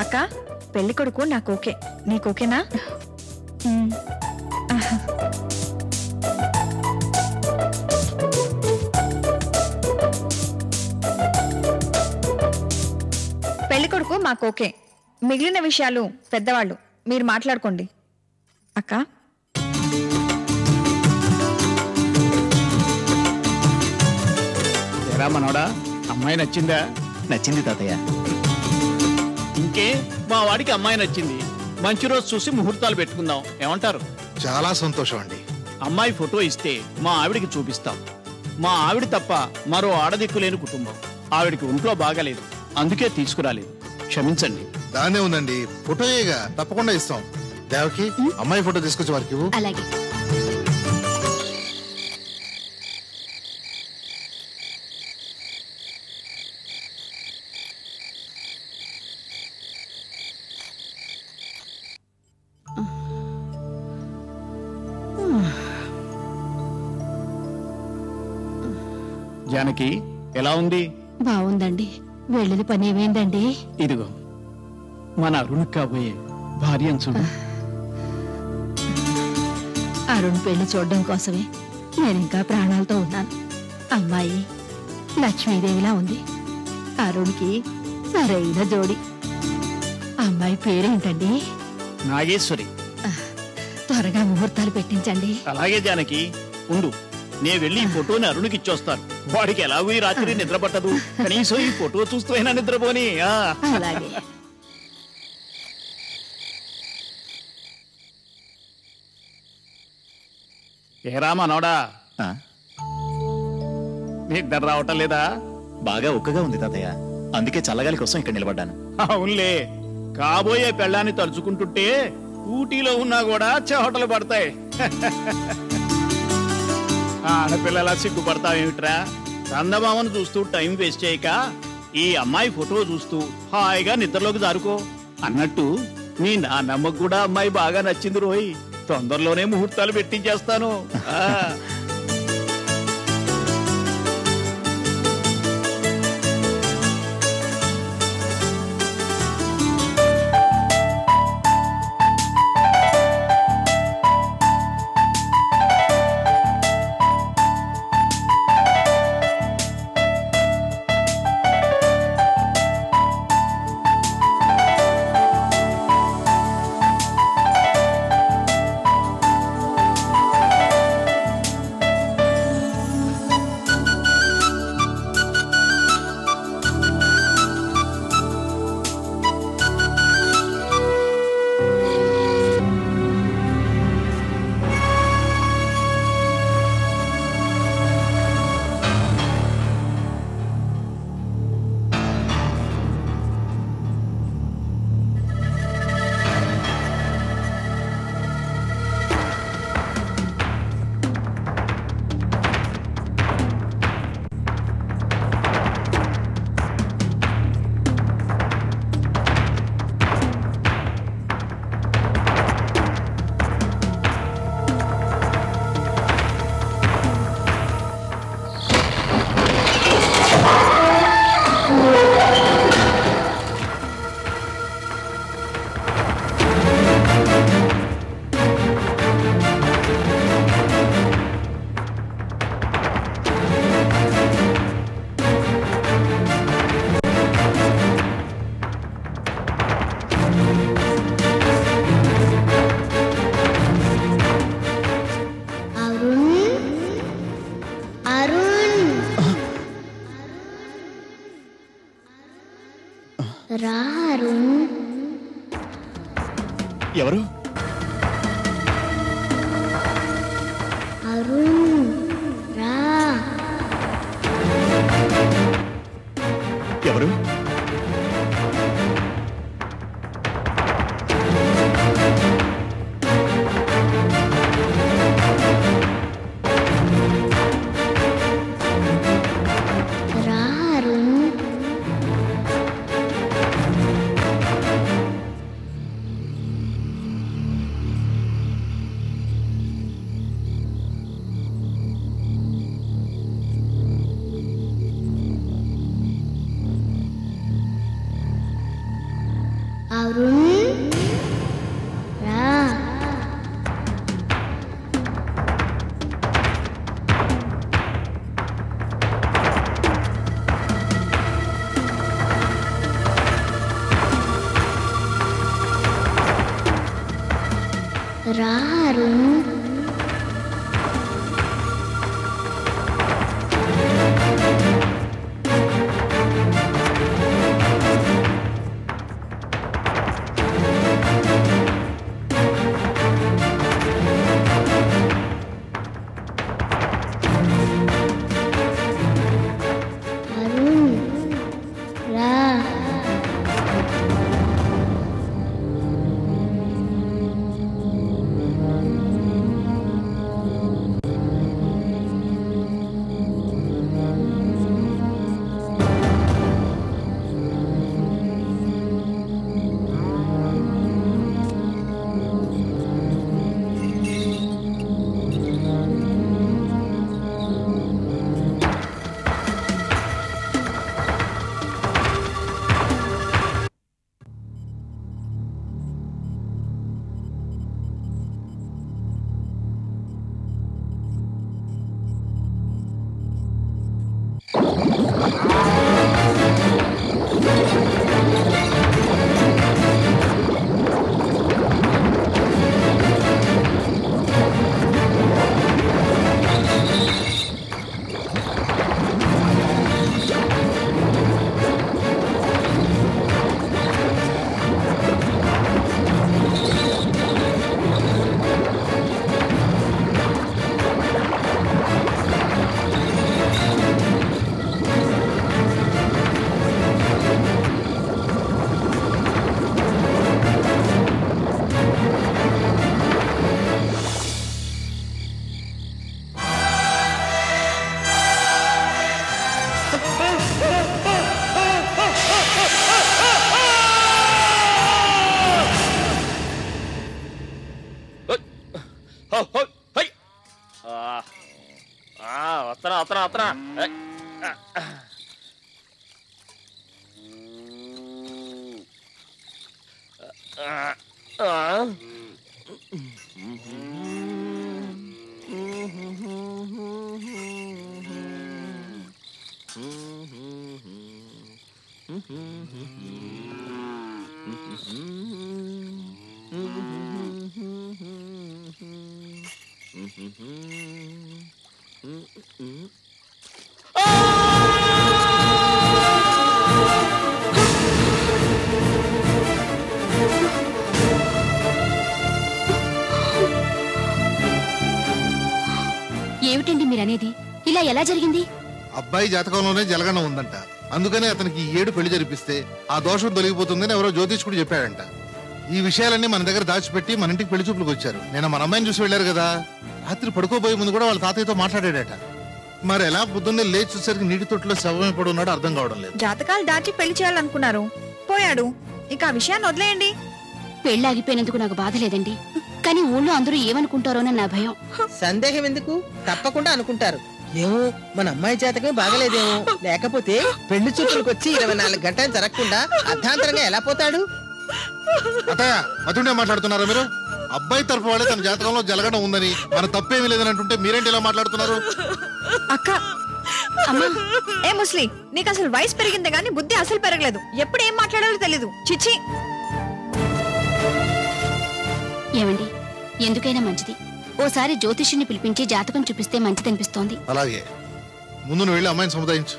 అక్క పెళ్లి కొడుకు నాకు ఓకే, నీకు ఓకేనా? పెళ్లి కొడుకు మాకు ఓకే, మిగిలిన విషయాలు పెద్దవాళ్ళు మీరు మాట్లాడుకోండి. అక్క మనోడా, అమ్మాయి నచ్చిందా? నచ్చింది తాతయ్య. ఇంకే మా వాడికి అమ్మాయి నచ్చింది. మంచి రోజు చూసి ముహూర్తాలు పెట్టుకుందాం, ఏమంటారు? చాలా సంతోషం అండి. అమ్మాయి ఫోటో ఇస్తే మా ఆవిడికి చూపిస్తాం. మా ఆవిడ తప్ప మరో ఆడదిక్కు లేని కుటుంబం. ఆవిడికి ఒంట్లో బాగాలేదు, అందుకే తీసుకురాలేదు, క్షమించండి. దానే ఉందండి, ఫోటోయేగా, తప్పకుండా ఇస్తాం. దేవకి అమ్మాయి ఫోటో తీసుకొచ్చి వారికి. అలాగే. జానకి ఎలా ఉంది? బాగుందండి. వెళ్ళిన పని ఏమైందండి? ఇదిగో మన అరుణ్ కాబోయే భార్యను చూడు. అరుణ్ పెళ్లి చూడడం కోసమే నేను ఇంకా ప్రాణాలతో ఉన్నాను. అమ్మాయి లక్ష్మీదేవిలా ఉంది. అరుణ్కి సరైన జోడి. అమ్మాయి పేరేంటండి? నాగేశ్వరి. త్వరగా ముహూర్తాలు పెట్టించండి. అలాగే జానకి, ఉండు, నే వెళ్ళి ఈ ఫోటోని అరుణ్కి ఇచ్చొస్తాను. వాడికి ఎలాగో ఈ రాత్రి నిద్ర పట్టదు, కనీసం ఈ ఫోటో చూస్తూ అయినా నిద్రపోని. అలాగే. ఏరా మనోడా, నిద్ర రావటం లేదా? బాగా ఉక్కగా ఉంది తాతయ్య, అందుకే చల్లగాలి కోసం ఇక్కడ నిలబడ్డాను. అవునులే, కాబోయే పెళ్ళాన్ని తలుచుకుంటుంటే ఊటీలో ఉన్నా కూడా చెమటలు పడతాయి. ఆడపిల్లలా సిగ్గుపడతావేమిట్రా? చందమామను చూస్తూ టైం వేస్ట్ చేయక ఈ అమ్మాయి ఫోటో చూస్తూ హాయిగా నిద్రలోకి జారుకో. అన్నట్టు మీ నాన్నమ్మకు కూడా అమ్మాయి బాగా నచ్చింది రోయ్. తొందరలోనే ముహూర్తాలు పెట్టించేస్తాను. ఎవరు? ఎవరు? ఏమిటండి మీరనేది? ఇలా ఎలా జరిగింది? అబ్బాయి జాతకంలోనే జలగండం ఉందంట. అందుకనే అతనికి ఈ 7 పెళ్లి జరిపిస్తే ఆ దోషం తొలగిపోతుందని ఎవరో జ్యోతిష్కుడు చెప్పాడంట. ఈ విషయాలన్నీ మన దగ్గర దాచిపెట్టి మన ఇంటికి పెళ్లి చూపులకు వచ్చారు. నేను మన అమ్మాయిని చూసి వెళ్ళారు కదా, రాత్రి పడుకోబోయే ముందు కూడా వాళ్ళ తాతయ్యతో మాట్లాడాడట. మరి ఎలా పొద్దున్నే లేచి చూసరికి నీటి తొట్టులో శవమే పడి ఉన్నాడో అర్థం కావడం లేదు. జాతకాలు దాచి పెళ్లి చేయాలనుకున్నారు, పోయాడు. ఇక ఆ విషయాన్ని వదిలేయండి. పెళ్లి ఆగిపోయినందుకు నాకు బాధ లేదండి, కానీ ఊళ్ళో అందరూ ఏమనుకుంటారోనని నా భయం. సందేహం ఎందుకు? తప్పకుండా అనుకుంటారు. ఏమో మన అమ్మాయి జాతకమే బాగలేదేమో, లేకపోతే పెళ్లి చూపులకు వచ్చి 24 గంటలు జరగకుండా అర్ధాంతరంగా ఎలా పోతాడు? అతయ్య అతుండే మాట్లాడుతున్నారా మీరు? అబ్బాయి తరపు వాళ్ళే తన జాతకంలో జలగడం ఉందని, మన తప్పేమీ లేదని అంటుంటే మీరేంటి ఇలా మాట్లాడుతున్నారు? అక్క, ఏ ముస్లి, నీకు అసలు వయసు పెరిగిందే గానీ బుద్ధి అసలు పెరగలేదు. ఎప్పుడు ఏం మాట్లాడాలో తెలీదు. చిచ్చి. ఏమండి, ఎందుకైనా మంచిది ఓసారి జ్యోతిష్యుని పిలిపించి జాతకం చూపిస్తే మంచిదనిపిస్తోంది. అలాగే, ముందు నువ్వు వెళ్ళి అమ్మాయిని సముదాయించు.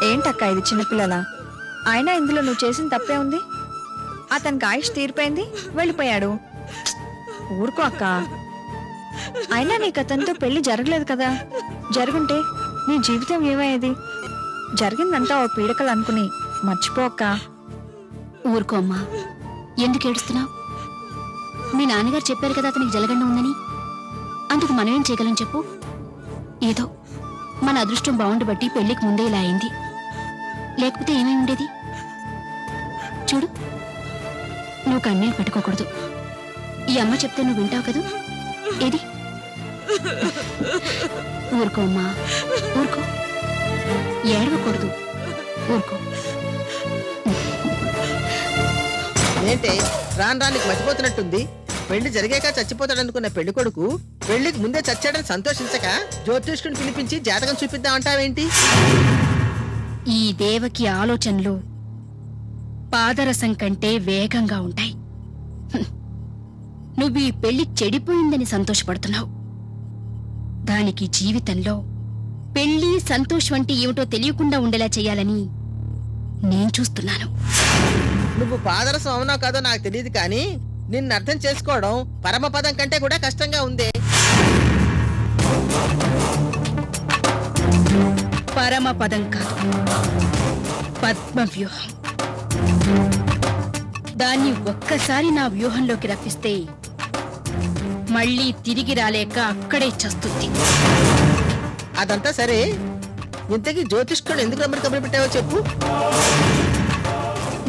ఏంటక్క ఇది చిన్నపిల్లల? అయినా ఇందులో నువ్వు చేసిన తప్పే ఉంది. అతనికి ఆయుష్ తీరిపోయింది, వెళ్ళిపోయాడు. ఊరుకో అక్క. అయినా నీకు అతనితో పెళ్లి జరగలేదు కదా. జరుగుంటే నీ జీవితం ఏమయ్యేది? జరిగిందంతా ఓ పీడకలు అనుకుని మర్చిపో అక్క. ఊరుకో అమ్మా, ఎందుకు ఏడుస్తున్నావు? మీ నాన్నగారు చెప్పారు కదా అతనికి జలగండం ఉందని. అందుకు మనమేం చేయగలం చెప్పు? ఏదో మన అదృష్టం బాగుండబట్టి పెళ్లికి ముందే ఇలా అయింది, లేకపోతే ఏమై ఉండేది? చూడు, నువ్వు కన్నీళ్ళు పెట్టుకోకూడదు. ఈ అమ్మ చెప్తే నువ్వు వింటావు కదా. ఏది? ఊరుకో అమ్మా, ఊరుకో, ఏడవకూడదు, ఊరుకో. ఏంటే రాను రానికి మర్చిపోతున్నట్టుంది? పెళ్లి జరిగాక చచ్చిపోతాడనుకున్న పెళ్లి కొడుకు పెళ్లికి ముందే చచ్చాడని సంతోషించక జ్యోతిష్కుని పిలిపించి జాతకం చూపిద్దామంటావేంటి? ఈ దేవకి ఆలోచనలు పాదరసం కంటే వేగంగా ఉంటాయి. నువ్వు ఈ పెళ్లి చెడిపోయిందని సంతోషపడుతున్నావు. దానికి జీవితంలో పెళ్లి సంతోషం అంటే ఏమిటో తెలియకుండా ఉండేలా చేయాలని నేను చూస్తున్నాను. నువ్వు పాదరసం అవునా కాదో నాకు తెలియదు, కానీ నిన్ను అర్థం చేసుకోవడం పరమపదం కంటే కూడా కష్టంగా ఉందే. పరమపదం కాదు, పద్మ వ్యూహం. దాన్ని ఒక్కసారి నా వ్యూహంలోకి రప్పిస్తే మళ్ళీ తిరిగి రాలేక అక్కడే చస్తుంది. అదంతా సరే, ఇంతకీ జ్యోతిష్కుడు ఎందుకు రమ్మని కబురు పెట్టావో చెప్పు.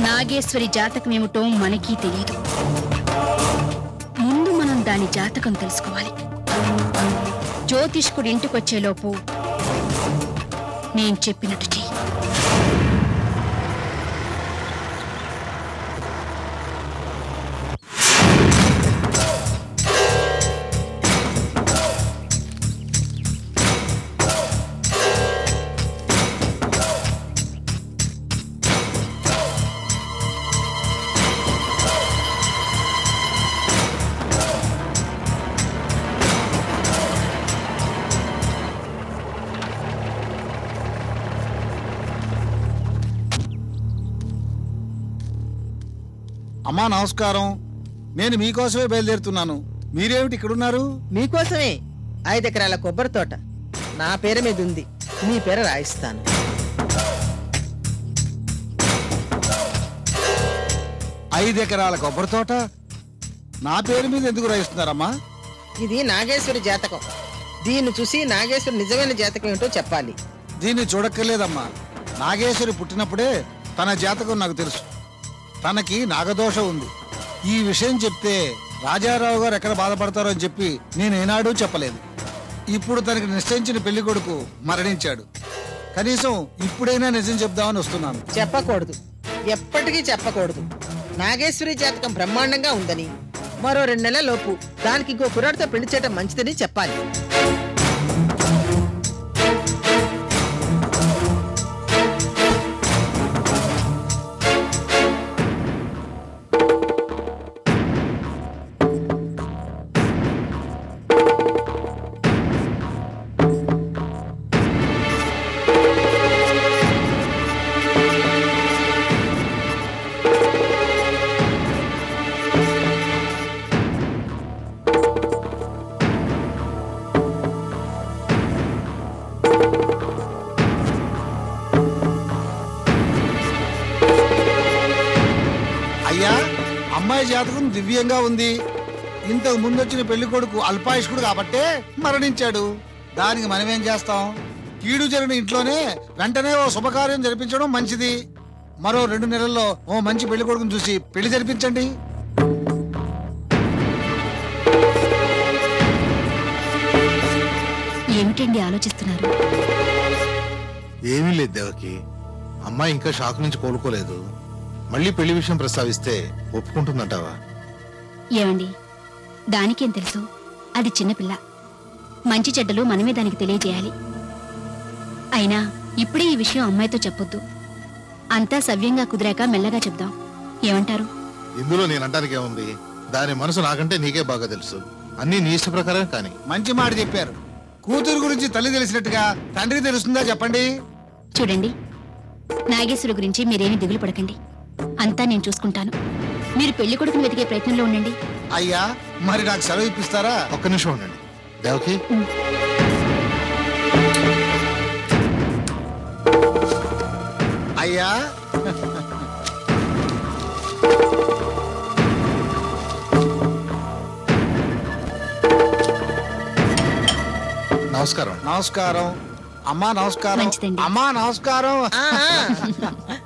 నాగేశ్వరి జాతకం ఏమిటో మనకీ తెలియదు. ముందు మనం దాని జాతకం తెలుసుకోవాలి. జ్యోతిష్కుడు ఇంటికొచ్చేలోపు నేను చెప్పినట్టు చెయ్యి. అమ్మా నమస్కారం. నేను మీకోసమే బయలుదేరుతున్నాను. మీరేమిటి ఇక్కడున్నారు? మీకోసమే 5 ఎకరాల కొబ్బరి తోట నా పేరు మీద ఉంది, మీ పేరు రాయిస్తాను. 5 ఎకరాల కొబ్బరి తోట నా పేరు మీద ఎందుకు రాయిస్తున్నారమ్మా? ఇది నాగేశ్వరి జాతకం. దీన్ని చూసి నాగేశ్వరి నిజమైన జాతకం ఏంటో చెప్పాలి. దీన్ని చూడక్కర్లేదమ్మా. నాగేశ్వరి పుట్టినప్పుడే తన జాతకం నాకు తెలుసు. తనకి నాగదోషం ఉంది. ఈ విషయం చెప్తే రాజారావు గారు ఎక్కడ బాధపడతారో అని చెప్పి నేను ఏనాడూ చెప్పలేదు. ఇప్పుడు తనకి నిశ్చయించిన పెళ్లి కొడుకు మరణించాడు. కనీసం ఇప్పుడైనా నిజం చెప్దామని వస్తున్నాను. చెప్పకూడదు, ఎప్పటికీ చెప్పకూడదు. నాగేశ్వరి జాతకం బ్రహ్మాండంగా ఉందని, మరో 2 నెలల లోపు దానికి ఇంకో కుర్రాడితో పెళ్లి చేయడం మంచిదని చెప్పాలి. అయ్యా, అమ్మాయి జాతకం దివ్యంగా ఉంది. ఇంతకు ముందొచ్చిన పెళ్లి కొడుకు అల్పాయుష్కుడు కాబట్టే మరణించాడు. దానికి మనమేం చేస్తాం? కీడు జరిగిన ఇంట్లోనే వెంటనే ఓ శుభకార్యం జరిపించడం మంచిది. మరో 2 నెలల్లో ఓ మంచి పెళ్లి కొడుకుని చూసి పెళ్లి జరిపించండి. ఏమిటండి ఆలోచిస్తున్నారు? ఏమీ లేదు దేవకి, అమ్మాయి ఇంకా షాక్ నుంచి కోలుకోలేదు. మళ్ళీ పెళ్లి విషయం ప్రస్తావిస్తే ఒప్పుకుంటుందంటావా? ఏమండి, దానికేం తెలుసు? అది చిన్నపిల్ల. మంచి చెడ్డలు మనమే దానికి తెలియజేయాలి. అయినా ఇప్పుడే ఈ విషయం అమ్మాయితో చెప్పొద్దు. అంతా సవ్యంగా కుదిరాక మెల్లగా చెప్దాం. ఏమంటారు? ఇందులో నేనంటానికి ఏముంది? దాని మనసు నాకంటే నీకే బాగా తెలుసు. అన్నీ నీ ఇష్ట ప్రకారం. కానీ మంచి మాట చెప్పారు. కూతురు గురించి తల్లి తెలిసినట్టుగా తండ్రికి తెలుస్తుందా చెప్పండి. చూడండి, నాగేశ్వరి గురించి మీరేమీ దిగులు పడకండి. అంతా నేను చూసుకుంటాను. మీరు పెళ్లి కొడుకుని వెతికే ప్రయత్నంలో ఉండండి. అయ్యా, మరి నాకు సెలవు ఇప్పిస్తారా? ఒక్క నిమిషం ఉండండి దేవకి. అయ్యా, నమస్కారం. నమస్కారం. అమ్మా నమస్కారం. మంచిదండి. అమ్మా నమస్కారం. ఆ, ఆ.